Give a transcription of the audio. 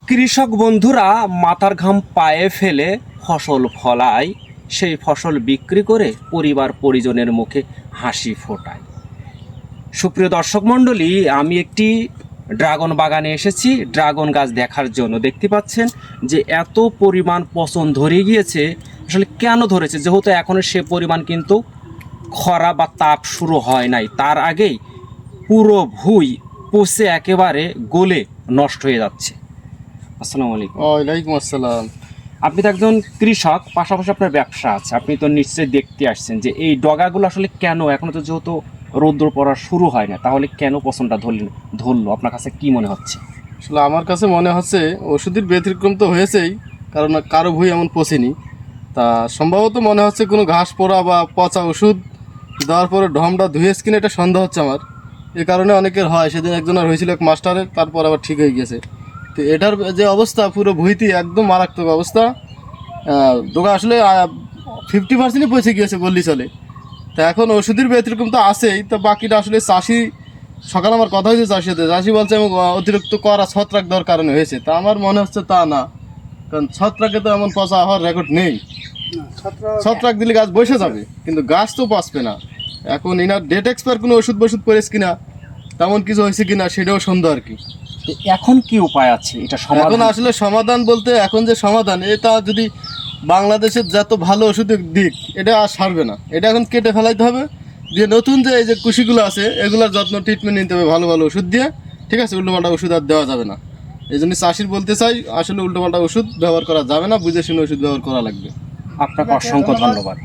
কৃষক বন্ধুরা মাথার ঘাম পায়ে ফেলে ফসল ফলায়, সেই ফসল বিক্রি করে পরিবার পরিজনের মুখে হাসি ফোটায়। সুপ্রিয় দর্শক মণ্ডলী, আমি একটি ড্রাগন বাগানে এসেছি ড্রাগন গাছ দেখার জন্য। দেখতে পাচ্ছেন যে এত পরিমাণ পচন ধরে গিয়েছে। আসলে কেন ধরেছে, যেহেতু এখনও সে পরিমাণ কিন্তু খরা বা তাপ শুরু হয় নাই, তার আগেই পুরো ভুঁই পচে একেবারে গলে নষ্ট হয়ে যাচ্ছে। আসসালামু আলাইকুম। ওয়ালাইকুম আসসালাম। আপনি তো একজন কৃষক, পাশাপাশি আপনার ব্যবসা আছে, আপনি তো নিশ্চয়ই দেখতে আসছেন যে এই ডগাগুলো আসলে কেন এখনো তো যেহেতু রৌদ্র পড়া শুরু হয় না, তাহলে কেন পচনটা ধরলো আপনার কাছে কি মনে হচ্ছে? আসলে আমার কাছে মনে হচ্ছে ওষুধের ব্যতিক্রম তো হয়েছেই, কারণ কারো ভুঁই এমন পচেনি। তা সম্ভবত মনে হচ্ছে কোনো ঘাস পোড়া বা পচা ওষুধ দেওয়ার পরে ঢমটা ধুয়েছে কিনা এটা সন্দেহ হচ্ছে আমার। এই কারণে অনেকের হয়, সেদিন একজনের হয়েছিল এক মাস্টারের, তারপর আবার ঠিক হয়ে গেছে। তো এটার যে অবস্থা পুরো ভুঁইতে একদম মারাত্মক অবস্থা। ডোকা আসলে 50%ই পচে গিয়েছে বললেই চলে। তা এখন ওষুধের ব্যতিক্রম তো আছেই, তো বাকিটা আসলে চাষি, সকালে আমার কথা হয়েছে চাষি বলছে এবং অতিরিক্ত করা ছত্রাক দেওয়ার কারণে হয়েছে। তা আমার মনে হচ্ছে তা না, কারণ ছত্রাকে তো এমন পচা হওয়ার রেকর্ড নেই। ছত্রাক দিলে গাছ বসে যাবে, কিন্তু গাছ তো বাঁচবে না। এখন ইনার ডেট এক্সপায়ার কোনো ওষুধ করেছে কিনা, তেমন কিছু হয়েছে কিনা সেটাও সন্দেহ আর কি। তো এখন কি উপায় আছে এটা এখন সমাধান? আসলে সমাধান বলতে, এখন যে সমাধান, এটা যদি বাংলাদেশের যত ভালো ওষুধের দিক, এটা আর সারবে না। এটা এখন কেটে ফেলাইতে হবে, দিয়ে নতুন যে এই যে কুশিগুলো আছে এগুলোর যত্ন ট্রিটমেন্ট নিতে হবে ভালো ভালো ওষুধ দিয়ে। ঠিক আছে, উল্টোপাল্টা ওষুধ আর দেওয়া যাবে না। এই জন্য চাষির বলতে চাই, আসলে উল্টোপাল্টা ওষুধ ব্যবহার করা যাবে না, বুঝে শুনে ওষুধ ব্যবহার করা লাগবে। আপনাকে অসংখ্য ধন্যবাদ।